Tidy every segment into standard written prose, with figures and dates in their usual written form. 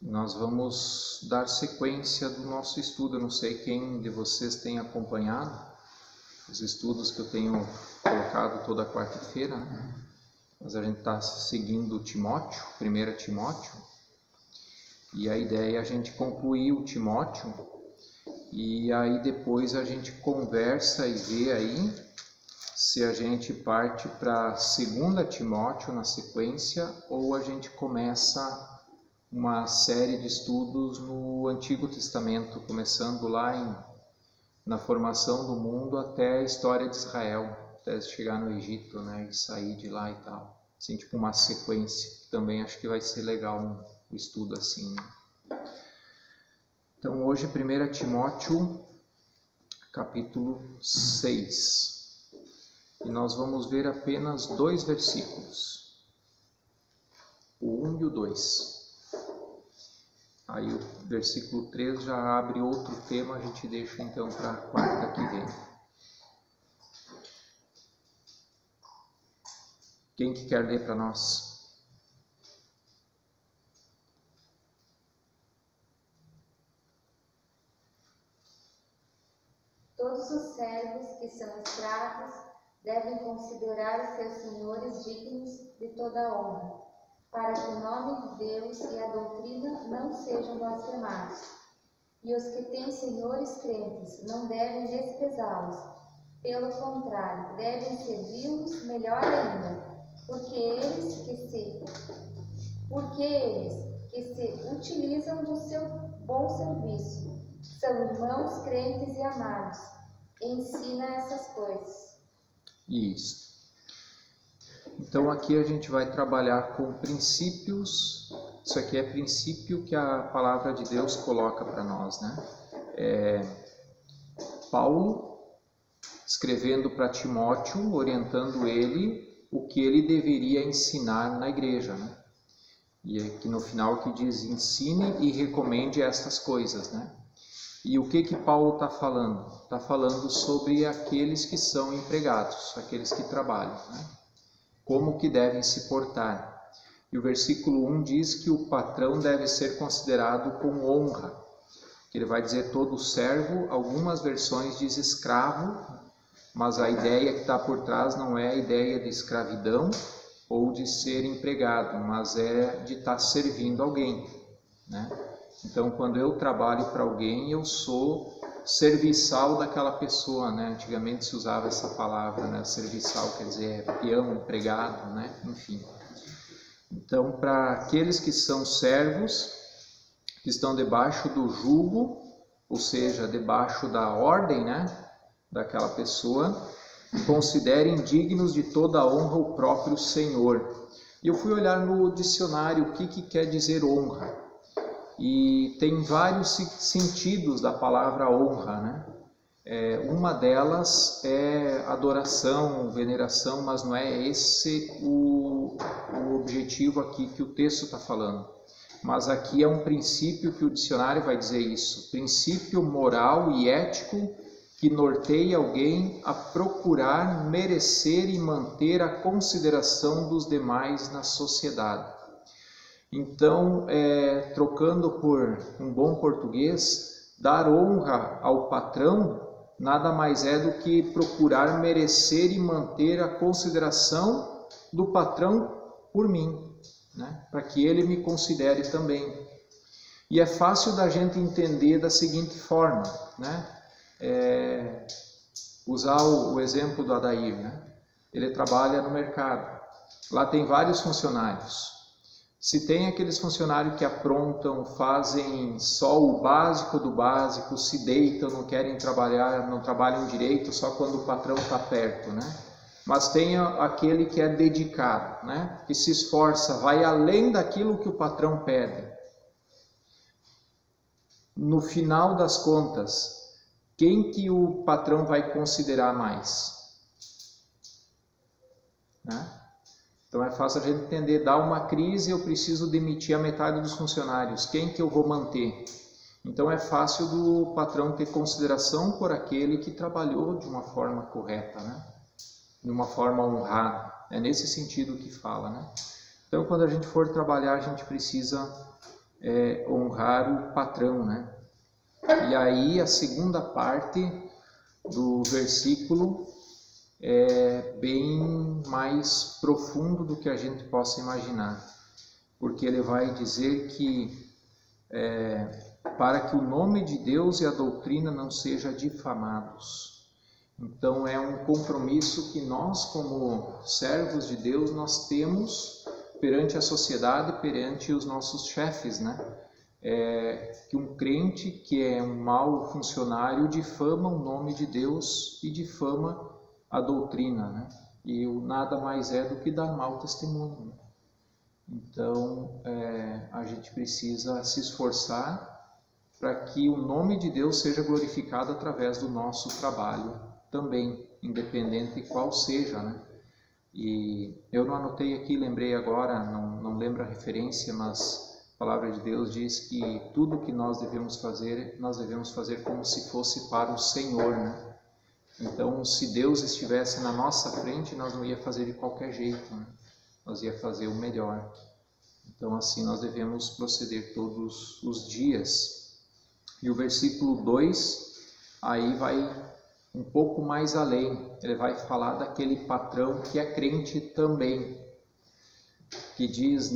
Nós vamos dar sequência do nosso estudo. Eu não sei quem de vocês tem acompanhado os estudos que eu tenho colocado toda quarta-feira, né? Mas a gente está seguindo Timóteo, 1 Timóteo, e a ideia é a gente concluir o Timóteo, e aí depois a gente conversa e vê aí se a gente parte para 2 Timóteo na sequência, ou a gente começa uma série de estudos no Antigo Testamento, começando lá na formação do mundo até a história de Israel, até chegar no Egito, né, e sair de lá e tal. Assim, tipo uma sequência. Também acho que vai ser legal o estudo assim, né? Então hoje 1 Timóteo, capítulo 6. E nós vamos ver apenas 2 versículos. O 1 e o 2. Aí o versículo 3 já abre outro tema, a gente deixa então para a quarta que vem. Quem que quer ler para nós? Todos os servos que são escravos devem considerar seus senhores dignos de toda honra, para que o nome de Deus e a doutrina não sejam blasfemados. E os que têm senhores crentes não devem desprezá-los. Pelo contrário, devem servi-los melhor ainda, porque eles que se utilizam do seu bom serviço são irmãos crentes e amados. Ensina essas coisas. Isso. Então aqui a gente vai trabalhar com princípios. Isso aqui é princípio que a palavra de Deus coloca para nós, né? Paulo escrevendo para Timóteo, orientando ele o que ele deveria ensinar na igreja, né? E aqui no final que diz: ensine e recomende estas coisas, né? E o que Paulo está falando? Está falando sobre aqueles que são empregados, aqueles que trabalham, né? Como que devem se portar. E o versículo 1 diz que o patrão deve ser considerado com honra. Que ele vai dizer todo servo, algumas versões diz escravo, mas a ideia que está por trás não é a ideia de escravidão ou de ser empregado, mas é de estar servindo alguém, né? Então, quando eu trabalho para alguém, eu sou serviçal daquela pessoa, né? Antigamente se usava essa palavra, né? Serviçal quer dizer peão, empregado, né? Enfim. Então, para aqueles que são servos, que estão debaixo do jugo, ou seja, debaixo da ordem, né? Daquela pessoa, considerem dignos de toda a honra o próprio Senhor. E eu fui olhar no dicionário o que quer dizer honra. E tem vários sentidos da palavra honra, né? Uma delas é adoração, veneração, mas não é esse o objetivo aqui que o texto está falando. Mas aqui é um princípio que o dicionário vai dizer isso. Princípio moral e ético que norteia alguém a procurar merecer e manter a consideração dos demais na sociedade. Então, trocando por um bom português, dar honra ao patrão nada mais é do que procurar merecer e manter a consideração do patrão por mim, né? Para que ele me considere também. E é fácil da gente entender da seguinte forma, né? Usar o exemplo do Adair, né? Ele trabalha no mercado, lá tem vários funcionários. Se tem aqueles funcionários que aprontam, fazem só o básico do básico, se deitam, não querem trabalhar, não trabalham direito só quando o patrão está perto, né? Mas tem aquele que é dedicado, né? Que se esforça, vai além daquilo que o patrão pede. No final das contas, quem que o patrão vai considerar mais? Né? Então é fácil a gente entender, dá uma crise, eu preciso demitir a metade dos funcionários, quem que eu vou manter? Então é fácil do patrão ter consideração por aquele que trabalhou de uma forma correta, né? De uma forma honrada, é nesse sentido que fala, né? Então quando a gente for trabalhar, a gente precisa honrar o patrão, né? E aí a segunda parte do versículo é bem mais profundo do que a gente possa imaginar, porque ele vai dizer que para que o nome de Deus e a doutrina não sejam difamados. Então é um compromisso que nós, como servos de Deus, nós temos perante a sociedade, perante os nossos chefes, né? Que um crente que é um mau funcionário difama o nome de Deus e difama a doutrina, né? E nada mais é do que dar mau testemunho, né? Então a gente precisa se esforçar para que o nome de Deus seja glorificado através do nosso trabalho também, independente qual seja, né? E eu não anotei aqui, lembrei agora, não lembro a referência, mas a palavra de Deus diz que tudo que nós devemos fazer como se fosse para o Senhor, né? Então, se Deus estivesse na nossa frente, nós não ia fazer de qualquer jeito, né? Nós ia fazer o melhor. Então, assim, nós devemos proceder todos os dias. E o versículo 2, aí vai um pouco mais além. Ele vai falar daquele patrão que é crente também, que diz,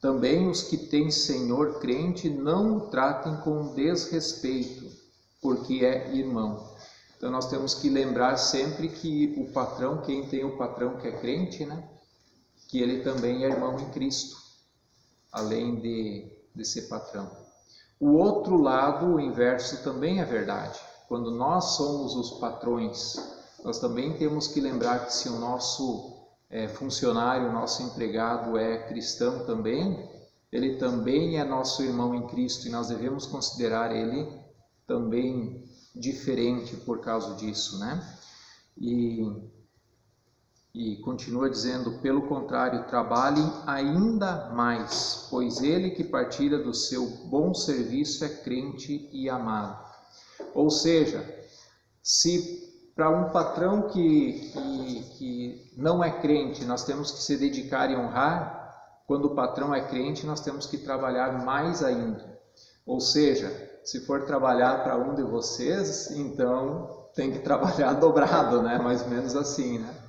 também os que têm senhor crente não o tratem com desrespeito, porque é irmão. Então nós temos que lembrar sempre que o patrão, quem tem o patrão que é crente, né, que ele também é irmão em Cristo, além de ser patrão. O outro lado, o inverso, também é verdade. Quando nós somos os patrões, nós também temos que lembrar que se o nosso funcionário, o nosso empregado é cristão também, ele também é nosso irmão em Cristo e nós devemos considerar ele também diferente por causa disso, né? E continua dizendo, pelo contrário, trabalhem ainda mais, pois ele que partilha do seu bom serviço é crente e amado. Ou seja, se para um patrão que não é crente, nós temos que se dedicar e honrar, quando o patrão é crente, nós temos que trabalhar mais ainda. Ou seja, se for trabalhar para um de vocês, então tem que trabalhar dobrado, né? Mais ou menos assim, né?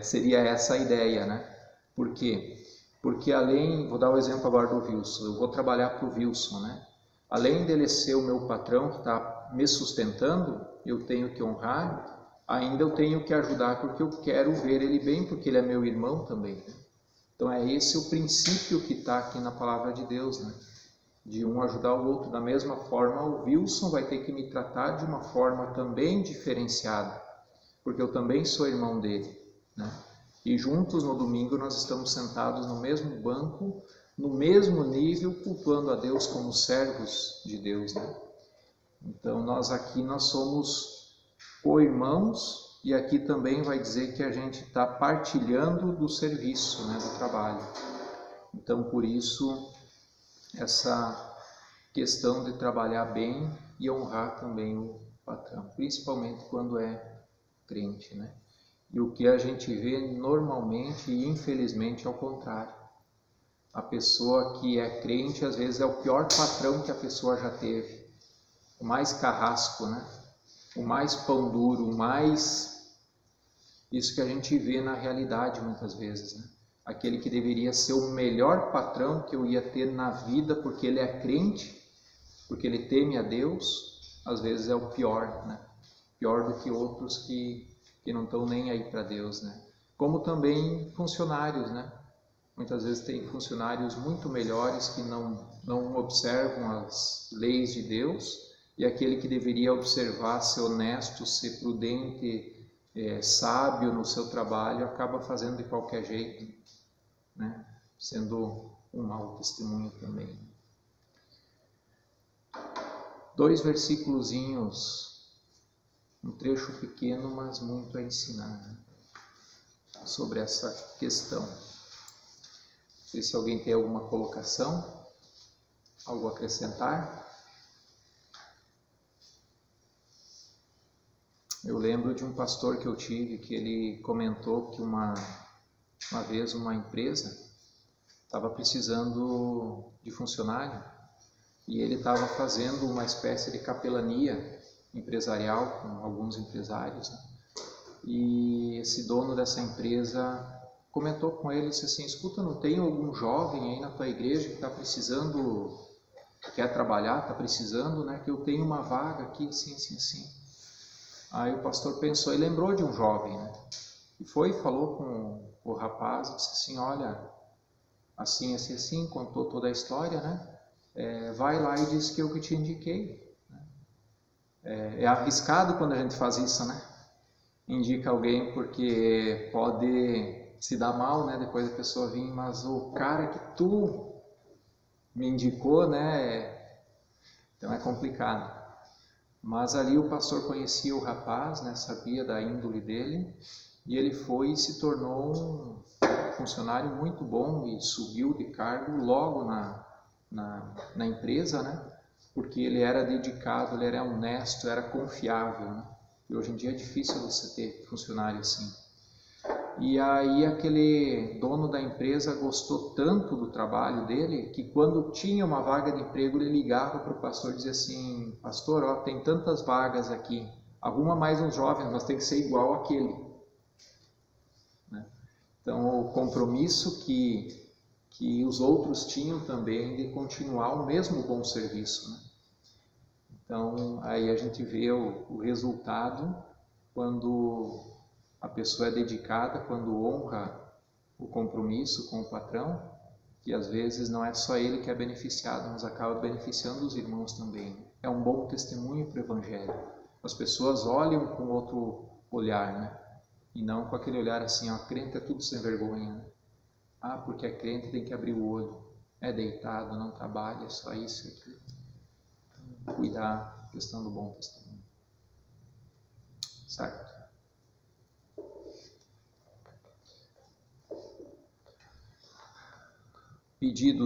Seria essa a ideia, né? Por quê? Porque vou dar o exemplo agora do Wilson, eu vou trabalhar para o Wilson, né? Além dele ser o meu patrão que está me sustentando, eu tenho que honrar, ainda eu tenho que ajudar porque eu quero ver ele bem, porque ele é meu irmão também, né? Então é esse o princípio que está aqui na palavra de Deus, né? De um ajudar o outro. Da mesma forma, o Wilson vai ter que me tratar de uma forma também diferenciada, porque eu também sou irmão dele, né? E juntos no domingo nós estamos sentados no mesmo banco, no mesmo nível, cultuando a Deus como servos de Deus, né? Então nós somos co-irmãos, e aqui também vai dizer que a gente está partilhando do serviço, né, do trabalho. Então por isso essa questão de trabalhar bem e honrar também o patrão, principalmente quando é crente, né? E o que a gente vê normalmente e infelizmente é o contrário. A pessoa que é crente às vezes é o pior patrão que a pessoa já teve, o mais carrasco, né? O mais pão duro, isso que a gente vê na realidade muitas vezes, né? Aquele que deveria ser o melhor patrão que eu ia ter na vida porque ele é crente, porque ele teme a Deus, às vezes é o pior, né? Pior do que outros que não estão nem aí para Deus, né? Como também funcionários, né? Muitas vezes tem funcionários muito melhores que não observam as leis de Deus, e aquele que deveria observar, ser honesto, ser prudente, sábio no seu trabalho, acaba fazendo de qualquer jeito, né? Sendo um mau testemunho também. 2 versículozinhos, um trecho pequeno, mas muito a ensinar, né, sobre essa questão. Não sei se alguém tem alguma colocação, algo a acrescentar. Eu lembro de um pastor que eu tive, que ele comentou que uma vez uma empresa estava precisando de funcionário e ele estava fazendo uma espécie de capelania empresarial com alguns empresários, né? E esse dono dessa empresa comentou com ele, disse assim, escuta, não tem algum jovem aí na tua igreja que está precisando, quer trabalhar, está precisando, né? Que eu tenho uma vaga aqui, assim, assim, assim. Aí o pastor pensou e lembrou de um jovem, né? E foi e falou com o rapaz, disse assim, olha, assim, assim, assim, contou toda a história, né? Vai lá e diz que eu que te indiquei. É arriscado quando a gente faz isso, né? Indica alguém porque pode se dar mal, né? Depois a pessoa vir, mas o cara que tu me indicou, né? Então é complicado. Mas ali o pastor conhecia o rapaz, né? Sabia da índole dele e ele foi e se tornou um funcionário muito bom e subiu de cargo logo na empresa, né? Porque ele era dedicado, ele era honesto, era confiável, né? E hoje em dia é difícil você ter funcionário assim. E aí aquele dono da empresa gostou tanto do trabalho dele que quando tinha uma vaga de emprego ele ligava para o pastor e dizia assim, pastor, ó, tem tantas vagas aqui, arruma mais uns jovens, nós tem que ser igual àquele. Né? Então o compromisso que os outros tinham também de continuar o mesmo bom serviço, né? Então, aí a gente vê o resultado quando a pessoa é dedicada, quando honra o compromisso com o patrão, que às vezes não é só ele que é beneficiado, mas acaba beneficiando os irmãos também. É um bom testemunho para o Evangelho. As pessoas olham com outro olhar, né? E não com aquele olhar assim, ó, crente é tudo sem vergonha, né? Ah, porque é crente tem que abrir o olho, é deitado, não trabalha, só isso e aquilo. Cuidar, questão do bom testemunho. Certo? Pedidos